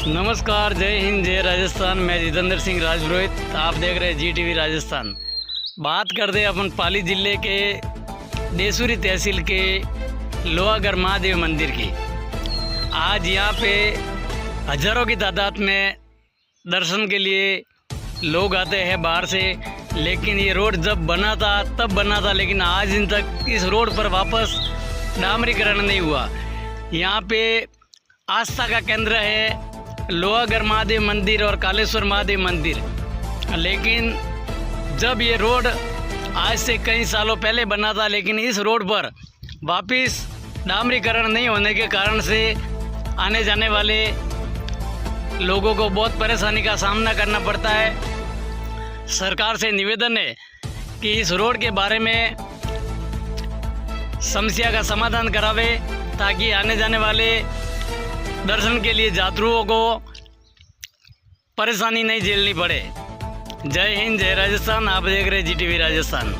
नमस्कार, जय हिंद, जय राजस्थान। मैं जितेंद्र सिंह राजपुरोहित। आप देख रहे हैं GTV राजस्थान। बात करते हैं अपन पाली ज़िले के देसूरी तहसील के लोहागढ़ महादेव मंदिर की। आज यहाँ पे हज़ारों की तादाद में दर्शन के लिए लोग आते हैं बाहर से। लेकिन ये रोड जब बना था तब बना था, लेकिन आज दिन तक इस रोड पर वापस डामरीकरण नहीं हुआ। यहाँ पे आस्था का केंद्र है लोहागढ़ महादेव मंदिर और कालेश्वर महादेव मंदिर। लेकिन जब ये रोड आज से कई सालों पहले बना था, लेकिन इस रोड पर वापस डामरीकरण नहीं होने के कारण से आने जाने वाले लोगों को बहुत परेशानी का सामना करना पड़ता है। सरकार से निवेदन है कि इस रोड के बारे में समस्या का समाधान करावे, ताकि आने जाने वाले दर्शन के लिए यात्रियों को परेशानी नहीं झेलनी पड़े। जय हिंद, जय राजस्थान। आप देख रहे हैं GTV राजस्थान।